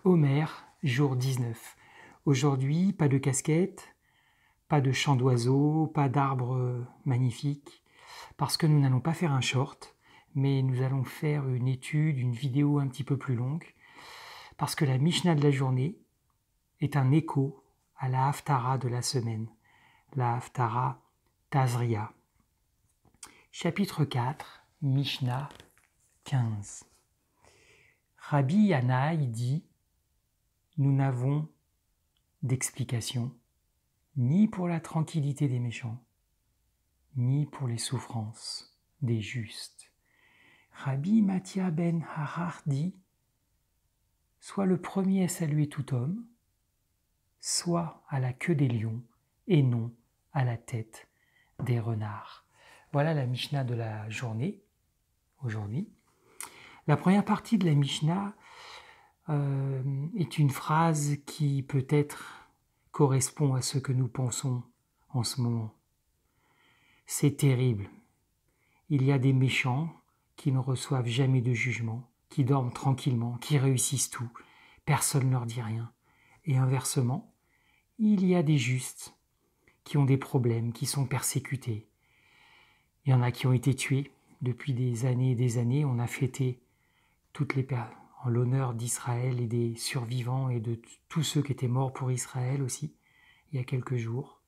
Homer, jour 19. Aujourd'hui, pas de casquette, pas de chant d'oiseaux, pas d'arbres magnifiques, parce que nous n'allons pas faire un short, mais nous allons faire une étude, une vidéo un petit peu plus longue, parce que la Mishnah de la journée est un écho à la Haftara de la semaine, la Haftara Tazria. Chapitre 4, Mishnah 15. Rabbi Yanaï dit « Nous n'avons d'explication ni pour la tranquillité des méchants, ni pour les souffrances des justes. » Rabbi Mathia ben Harar dit « Soit le premier à saluer tout homme, soit à la queue des lions, et non à la tête des renards. » Voilà la Mishnah de la journée, aujourd'hui. La première partie de la Mishnah est une phrase qui peut-être correspond à ce que nous pensons en ce moment. C'est terrible. Il y a des méchants qui ne reçoivent jamais de jugement, qui dorment tranquillement, qui réussissent tout. Personne ne leur dit rien. Et inversement, il y a des justes qui ont des problèmes, qui sont persécutés. Il y en a qui ont été tués. Depuis des années et des années, on a fêté en l'honneur d'Israël et des survivants et de tous ceux qui étaient morts pour Israël aussi, il y a quelques jours.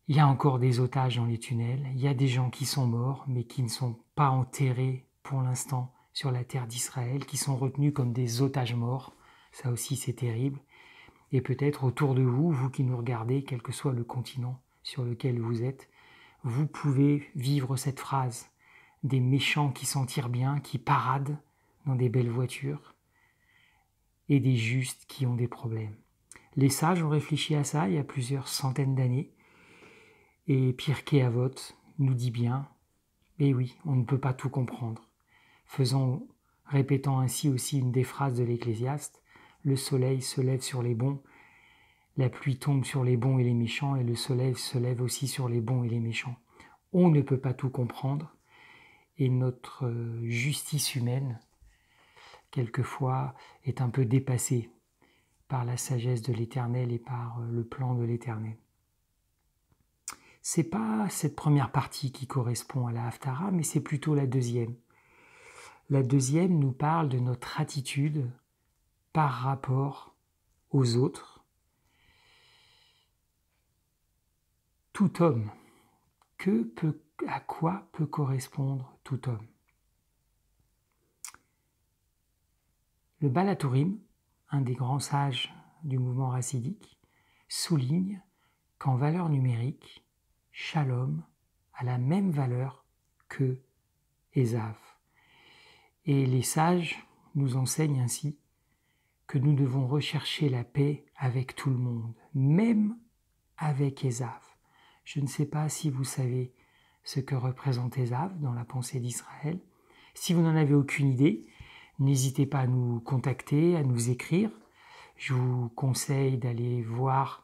Il y a encore des otages dans les tunnels, il y a des gens qui sont morts mais qui ne sont pas enterrés pour l'instant sur la terre d'Israël, qui sont retenus comme des otages morts. Ça aussi c'est terrible. Et peut-être autour de vous, vous qui nous regardez, quel que soit le continent sur lequel vous êtes, vous pouvez vivre cette phrase. Des méchants qui s'en tirent bien, qui paradent dans des belles voitures, et des justes qui ont des problèmes. Les sages ont réfléchi à ça il y a plusieurs centaines d'années, et Pirkei Avot nous dit bien, et oui, on ne peut pas tout comprendre. Répétant ainsi aussi une des phrases de l'Ecclésiaste, le soleil se lève sur les bons, la pluie tombe sur les bons et les méchants, et le soleil se lève aussi sur les bons et les méchants. On ne peut pas tout comprendre, et notre justice humaine, quelquefois, est un peu dépassée par la sagesse de l'Éternel et par le plan de l'Éternel. C'est pas cette première partie qui correspond à la Haftara, mais c'est plutôt la deuxième. La deuxième nous parle de notre attitude par rapport aux autres. Tout homme, à quoi peut correspondre tout homme? Le Baal HaTurim, un des grands sages du mouvement racidique, souligne qu'en valeur numérique, Shalom a la même valeur que Ésav. Et les sages nous enseignent ainsi que nous devons rechercher la paix avec tout le monde, même avec Ésav. Je ne sais pas si vous savez ce que représente Ésav dans la pensée d'Israël. Si vous n'en avez aucune idée, n'hésitez pas à nous contacter, à nous écrire. Je vous conseille d'aller voir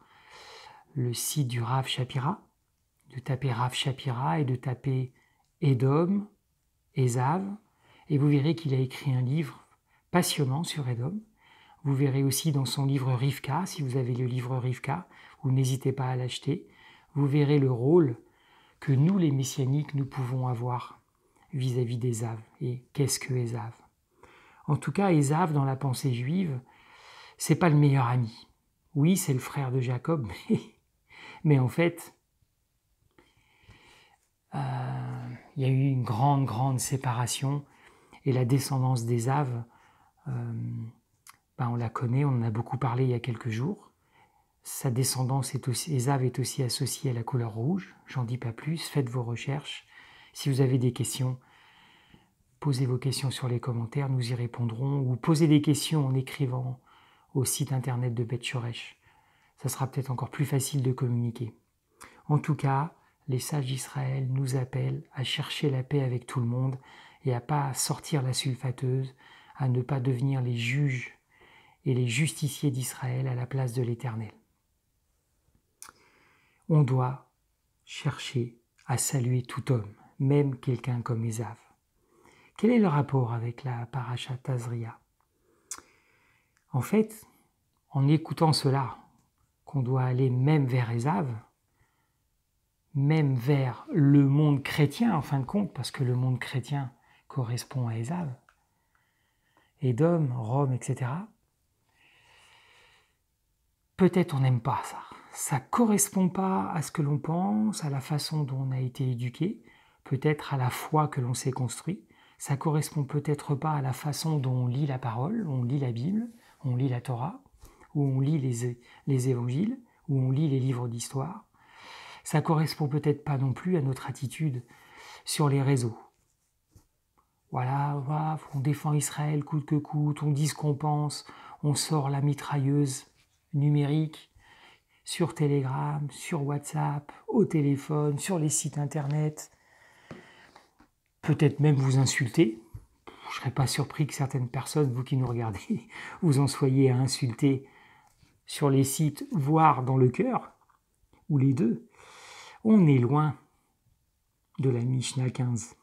le site du Rav Shapira, de taper Rav Shapira et de taper Edom, Ésav, et vous verrez qu'il a écrit un livre passionnant sur Edom. Vous verrez aussi dans son livre Rivka, si vous avez le livre Rivka, vous n'hésitez pas à l'acheter, vous verrez le rôle que nous, les messianiques, nous pouvons avoir vis-à-vis d'Ésav. Et qu'est-ce que Ésav? En tout cas, Ésav, dans la pensée juive, c'est pas le meilleur ami. Oui, c'est le frère de Jacob, mais en fait, il y a eu une grande séparation, et la descendance d'Ésav, on la connaît, on en a beaucoup parlé il y a quelques jours. Sa descendance Ésav est aussi associée à la couleur rouge, j'en dis pas plus, faites vos recherches. Si vous avez des questions, posez vos questions sur les commentaires, nous y répondrons, ou posez des questions en écrivant au site internet de Beth Shoresh. Ça sera peut-être encore plus facile de communiquer. En tout cas, les sages d'Israël nous appellent à chercher la paix avec tout le monde et à pas sortir la sulfateuse, à ne pas devenir les juges et les justiciers d'Israël à la place de l'Éternel. On doit chercher à saluer tout homme, même quelqu'un comme Ésav. Quel est le rapport avec la Parashat Tazria? En fait, en écoutant cela, qu'on doit aller même vers Ésav, même vers le monde chrétien en fin de compte, parce que le monde chrétien correspond à Ésav, Édom, Rome, etc. Peut-être on n'aime pas ça. Ça ne correspond pas à ce que l'on pense, à la façon dont on a été éduqué, peut-être à la foi que l'on s'est construit. Ça ne correspond peut-être pas à la façon dont on lit la parole, on lit la Bible, on lit la Torah, ou on lit les évangiles, ou on lit les livres d'histoire. Ça ne correspond peut-être pas non plus à notre attitude sur les réseaux. Voilà, on défend Israël coûte que coûte, on dit ce qu'on pense, on sort la mitrailleuse numérique sur Telegram, sur WhatsApp, au téléphone, sur les sites internet. Peut-être même vous insulter. Je ne serais pas surpris que certaines personnes, vous qui nous regardez, vous en soyez à insulter sur les sites, voire dans le cœur, ou les deux. On est loin de la Mishnah 15.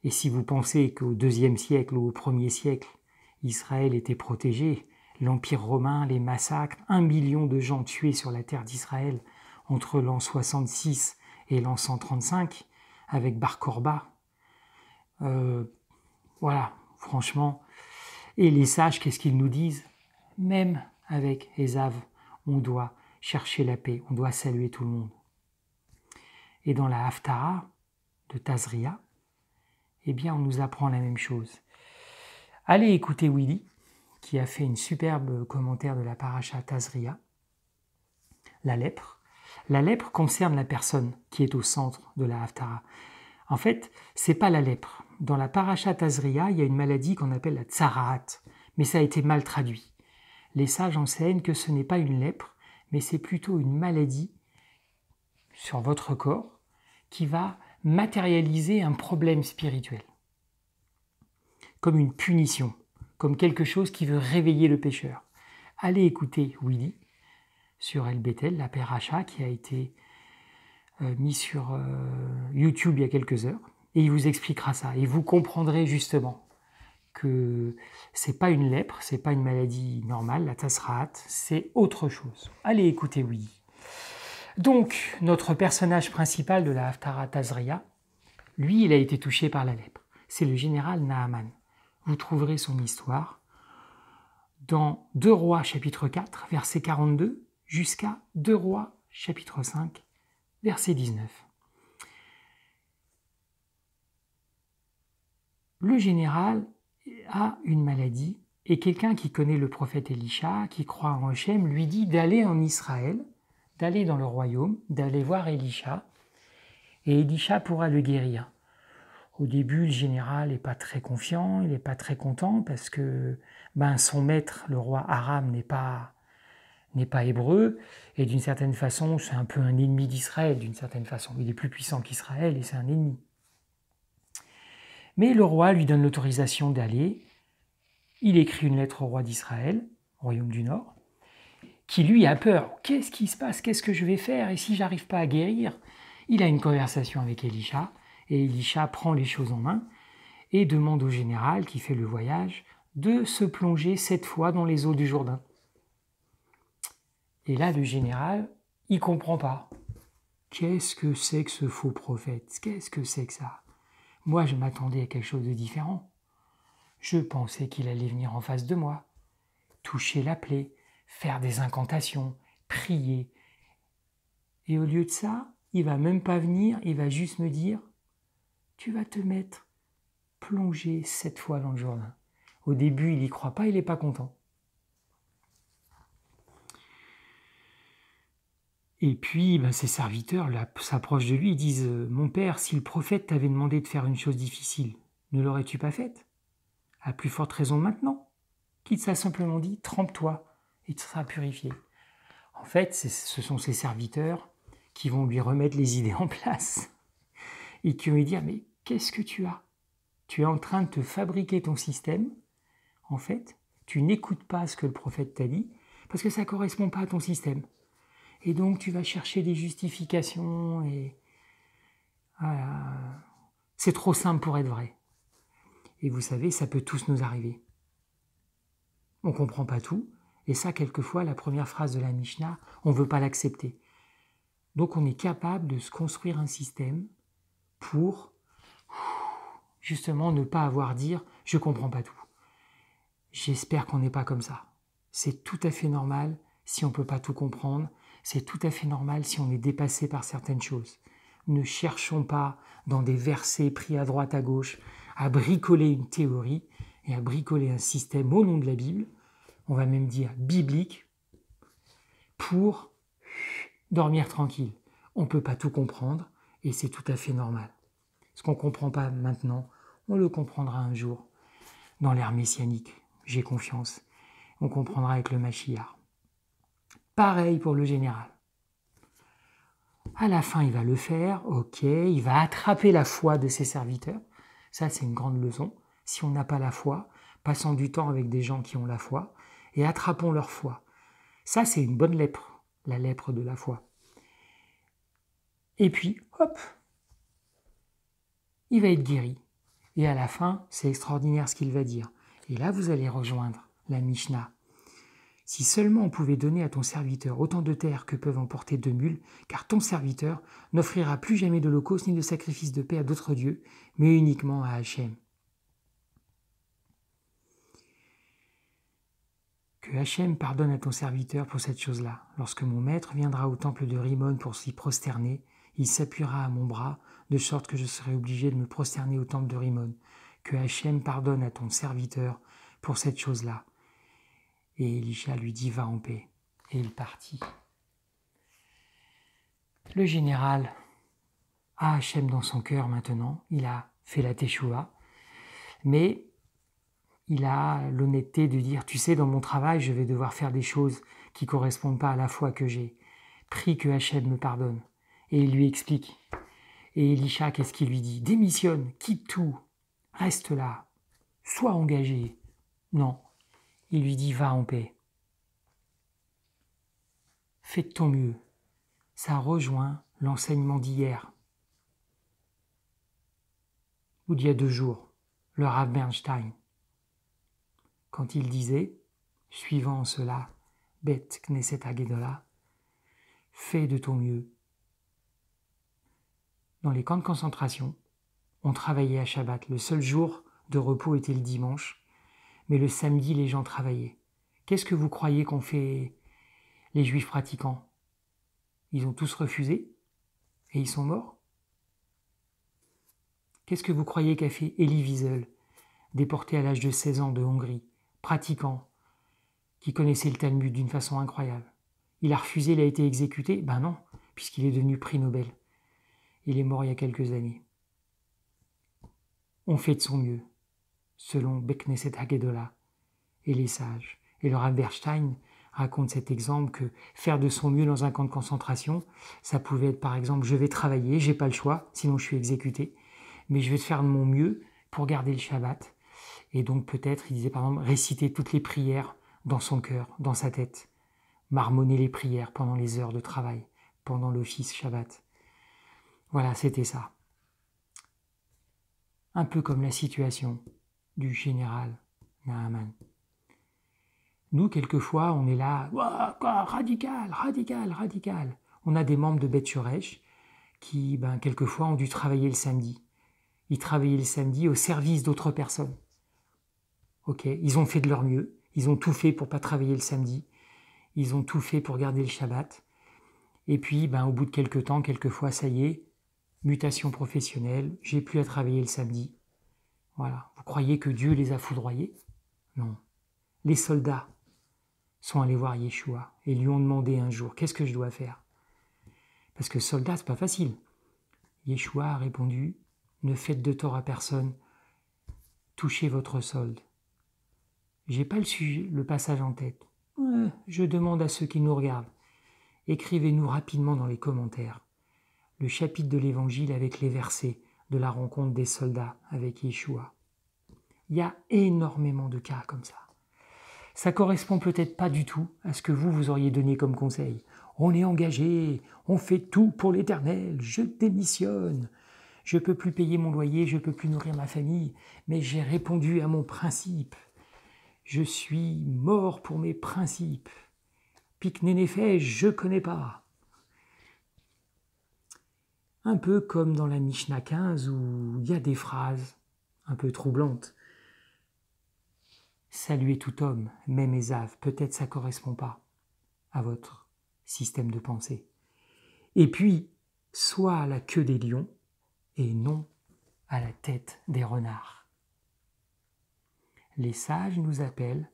Et si vous pensez qu'au IIe siècle ou au 1er siècle, Israël était protégé, l'Empire romain, les massacres, 1 million de gens tués sur la terre d'Israël entre l'an 66 et l'an 135, avec Bar Korba. Voilà, franchement. Et les sages, qu'est-ce qu'ils nous disent? Même avec Ésav, on doit chercher la paix, on doit saluer tout le monde. Et dans la Haftara de Tazria, eh bien, on nous apprend la même chose. Allez écouter Willy, qui a fait une superbe commentaire de la paracha Tazria, la lèpre. La lèpre concerne la personne qui est au centre de la Haftara. En fait, c'est pas la lèpre. Dans la paracha Tazria, il y a une maladie qu'on appelle la tsaraat, mais ça a été mal traduit. Les sages enseignent que ce n'est pas une lèpre, mais c'est plutôt une maladie sur votre corps qui va matérialiser un problème spirituel, comme une punition, comme quelque chose qui veut réveiller le pécheur. Allez écouter Willy sur El Bethel, la paracha qui a été mis sur YouTube il y a quelques heures, et il vous expliquera ça, et vous comprendrez justement que c'est pas une lèpre, c'est pas une maladie normale, la tasraat, c'est autre chose. Allez écouter Willy. Donc, notre personnage principal de la Haftara Tazria, lui, il a été touché par la lèpre. C'est le général Naaman. Vous trouverez son histoire dans 2 Rois chapitre 4, verset 42, jusqu'à 2 Rois chapitre 5, verset 19. Le général a une maladie et quelqu'un qui connaît le prophète Élisha, qui croit en Hachem, lui dit d'aller en Israël, d'aller dans le royaume, d'aller voir Élisha, et Élisha pourra le guérir. Au début, le général n'est pas très confiant, il n'est pas très content parce que son maître, le roi Aram, n'est pas hébreu, et d'une certaine façon, c'est un peu un ennemi d'Israël, d'une certaine façon. Il est plus puissant qu'Israël et c'est un ennemi. Mais le roi lui donne l'autorisation d'aller. Il écrit une lettre au roi d'Israël, royaume du Nord, qui lui a peur. Qu'est-ce qui se passe? Qu'est-ce que je vais faire? Et si j'arrive pas à guérir? Il a une conversation avec Élisha, et Élisha prend les choses en main et demande au général qui fait le voyage de se plonger 7 fois dans les eaux du Jourdain. Et là, le général, il comprend pas. Qu'est-ce que c'est que ce faux prophète? Qu'est-ce que c'est que ça? Moi, je m'attendais à quelque chose de différent. Je pensais qu'il allait venir en face de moi, toucher la plaie, faire des incantations, prier. Et au lieu de ça, il va même pas venir, il va juste me dire « Tu vas te mettre plongé 7 fois dans le Jourdain ». Au début, il n'y croit pas, il n'est pas content. Et puis, ses serviteurs s'approchent de lui et disent « Mon père, si le prophète t'avait demandé de faire une chose difficile, ne l'aurais-tu pas faite? À plus forte raison maintenant, qu'il t'a simplement dit « Trempe-toi et tu seras purifié ». En fait, ce sont ses serviteurs qui vont lui remettre les idées en place et qui vont lui dire « Mais qu'est-ce que tu as? Tu es en train de te fabriquer ton système. En fait, tu n'écoutes pas ce que le prophète t'a dit parce que ça ne correspond pas à ton système. Et donc, tu vas chercher des justifications et c'est trop simple pour être vrai. » Et vous savez, ça peut tous nous arriver. on ne comprend pas tout. Et ça, quelquefois, la première phrase de la Mishnah, on ne veut pas l'accepter. Donc on est capable de se construire un système pour justement ne pas avoir à dire « je ne comprends pas tout ». J'espère qu'on n'est pas comme ça. C'est tout à fait normal si on ne peut pas tout comprendre. C'est tout à fait normal si on est dépassé par certaines choses. Ne cherchons pas dans des versets pris à droite à gauche à bricoler une théorie et à bricoler un système au nom de la Bible, on va même dire biblique, pour dormir tranquille. On ne peut pas tout comprendre et c'est tout à fait normal. Ce qu'on ne comprend pas maintenant, on le comprendra un jour dans l'ère messianique. J'ai confiance. On comprendra avec le Mashiach. Pareil pour le général. À la fin, il va le faire, ok, il va attraper la foi de ses serviteurs. Ça, c'est une grande leçon. Si on n'a pas la foi, passons du temps avec des gens qui ont la foi et attrapons leur foi. Ça, c'est une bonne lèpre, la lèpre de la foi. Et puis, hop, il va être guéri. Et à la fin, c'est extraordinaire ce qu'il va dire. Et là, vous allez rejoindre la Mishnah. Si seulement on pouvait donner à ton serviteur autant de terre que peuvent emporter 2 mules, car ton serviteur n'offrira plus jamais d'holocauste ni de sacrifice de paix à d'autres dieux, mais uniquement à Hachem. Que Hachem pardonne à ton serviteur pour cette chose-là. Lorsque mon maître viendra au temple de Rimon pour s'y prosterner, il s'appuiera à mon bras, de sorte que je serai obligé de me prosterner au temple de Rimon. Que Hachem pardonne à ton serviteur pour cette chose-là. Et Elisha lui dit « Va en paix ». Et il partit. Le général a Hachem dans son cœur maintenant. Il a fait la teshuva. Mais il a l'honnêteté de dire « Tu sais, dans mon travail, je vais devoir faire des choses qui ne correspondent pas à la foi que j'ai. Prie que Hachem me pardonne. » Et il lui explique. Et Elisha, qu'est-ce qu'il lui dit ? Démissionne, quitte tout, reste là, sois engagé. Non. Il lui dit, va en paix. Fais de ton mieux. Ça rejoint l'enseignement d'hier, ou d'il y a 2 jours, le Rav Bernstein, quand il disait, suivant cela, Bet Knesset Hagedolah, fais de ton mieux. Dans les camps de concentration, on travaillait à Shabbat. Le seul jour de repos était le dimanche, mais le samedi, les gens travaillaient. Qu'est-ce que vous croyez qu'ont fait les juifs pratiquants ? Ils ont tous refusé et ils sont morts. Qu'est-ce que vous croyez qu'a fait Elie Wiesel, déporté à l'âge de 16 ans de Hongrie, pratiquant, qui connaissait le Talmud d'une façon incroyable ? Il a refusé, il a été exécuté ? Ben non, puisqu'il est devenu prix Nobel. Il est mort il y a quelques années. On fait de son mieux, selon Bekneset Hagedolah et les sages. Et le Rav Bernstein raconte cet exemple que faire de son mieux dans un camp de concentration, ça pouvait être par exemple, je vais travailler, j'ai pas le choix, sinon je suis exécuté, mais je vais faire de mon mieux pour garder le Shabbat. Et donc peut-être, il disait par exemple, réciter toutes les prières dans son cœur, dans sa tête, marmonner les prières pendant les heures de travail, pendant l'office Shabbat. Voilà, c'était ça. Un peu comme la situation du général Naaman. Nous, quelquefois, on est là, radical, radical, radical. On a des membres de Beth Shoresh qui, quelquefois, ont dû travailler le samedi. Ils travaillaient le samedi au service d'autres personnes. Ok, ils ont fait de leur mieux. Ils ont tout fait pour pas travailler le samedi. Ils ont tout fait pour garder le Shabbat. Et puis, au bout de quelques temps, quelquefois, ça y est, mutation professionnelle, j'ai plus à travailler le samedi. Voilà. Vous croyez que Dieu les a foudroyés ? Non. Les soldats sont allés voir Yeshua et lui ont demandé un jour, qu'est-ce que je dois faire ? Parce que soldat, c'est pas facile. Yeshua a répondu, ne faites de tort à personne, touchez votre solde. J'ai pas le passage en tête. Je demande à ceux qui nous regardent, écrivez-nous rapidement dans les commentaires le chapitre de l'évangile avec les versets de la rencontre des soldats avec Yeshua. Il y a énormément de cas comme ça. Ça correspond peut-être pas du tout à ce que vous auriez donné comme conseil. On est engagé, on fait tout pour l'Éternel, je démissionne. Je peux plus payer mon loyer, je peux plus nourrir ma famille, mais j'ai répondu à mon principe. Je suis mort pour mes principes. Pic Nénéfè, je connais pas. Un peu comme dans la Mishnah 15 où il y a des phrases un peu troublantes. Saluez tout homme, même Ésav, peut-être ça correspond pas à votre système de pensée. Et puis, soit à la queue des lions et non à la tête des renards. Les sages nous appellent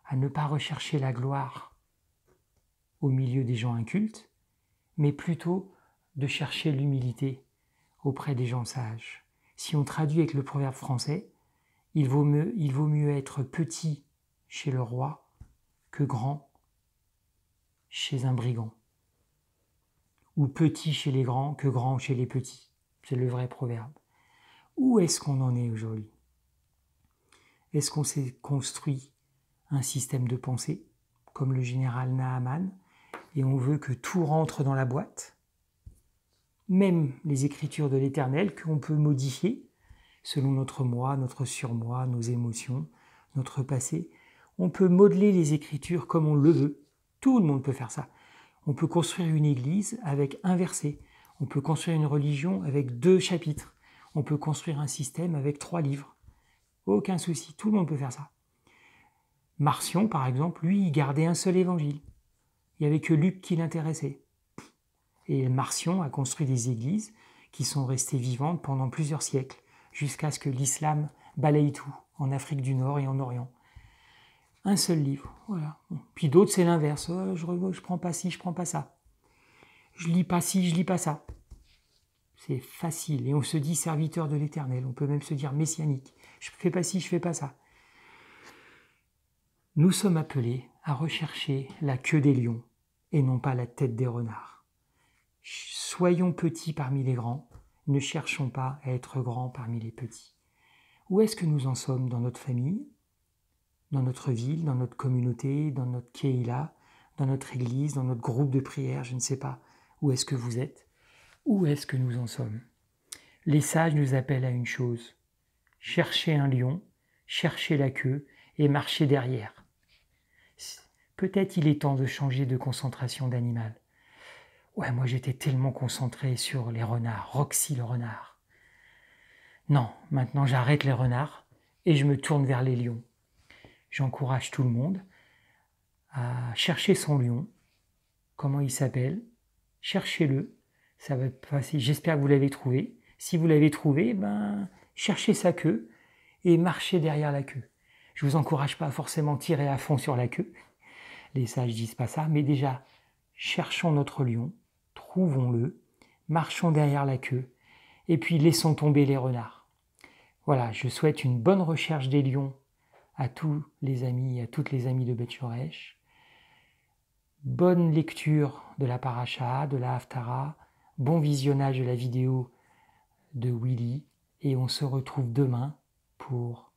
à ne pas rechercher la gloire au milieu des gens incultes, mais plutôt de chercher l'humilité auprès des gens sages. Si on traduit avec le proverbe français, il vaut mieux être petit chez le roi que grand chez un brigand. Ou petit chez les grands que grand chez les petits. C'est le vrai proverbe. Où est-ce qu'on en est aujourd'hui? Est-ce qu'on s'est construit un système de pensée, comme le général Naaman, et on veut que tout rentre dans la boîte? Même les écritures de l'Éternel qu'on peut modifier selon notre moi, notre surmoi, nos émotions, notre passé. On peut modeler les écritures comme on le veut. Tout le monde peut faire ça. On peut construire une église avec un verset. On peut construire une religion avec 2 chapitres. On peut construire un système avec 3 livres. Aucun souci, tout le monde peut faire ça. Marcion, par exemple, lui, il gardait un seul évangile. Il n'y avait que Luc qui l'intéressait. Et Marcion a construit des églises qui sont restées vivantes pendant plusieurs siècles, jusqu'à ce que l'islam balaye tout, en Afrique du Nord et en Orient. Un seul livre, voilà. Puis d'autres, c'est l'inverse. Oh, je prends pas ci, je prends pas ça. Je lis pas ci, je lis pas ça. C'est facile. Et on se dit serviteur de l'Éternel. On peut même se dire messianique. Je fais pas ci, je fais pas ça. Nous sommes appelés à rechercher la queue des lions et non pas la tête des renards. Soyons petits parmi les grands. Ne cherchons pas à être grands parmi les petits. Où est-ce que nous en sommes dans notre famille, dans notre ville, dans notre communauté, dans notre Keïla, dans notre église, dans notre groupe de prière, je ne sais pas. Où est-ce que vous êtes? Où est-ce que nous en sommes? Les sages nous appellent à une chose. Cherchez un lion, cherchez la queue et marchez derrière. Peut-être il est temps de changer de concentration d'animal. Ouais, moi j'étais tellement concentré sur les renards, Roxy le renard. Non, maintenant j'arrête les renards et je me tourne vers les lions. J'encourage tout le monde à chercher son lion. Comment il s'appelle? Cherchez-le. Ça va passer. J'espère que vous l'avez trouvé. Si vous l'avez trouvé, cherchez sa queue et marchez derrière la queue. Je vous encourage pas à forcément tirer à fond sur la queue. Les sages disent pas ça, mais déjà, cherchons notre lion, trouvons-le, marchons derrière la queue, et puis laissons tomber les renards. Voilà, je souhaite une bonne recherche des lions à tous les amis, à toutes les amies de Beth Shoresh. Bonne lecture de la paracha, de la Haftara, bon visionnage de la vidéo de Willy, et on se retrouve demain pour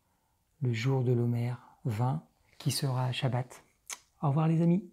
le jour de l'Omer 20 qui sera à Shabbat. Au revoir les amis.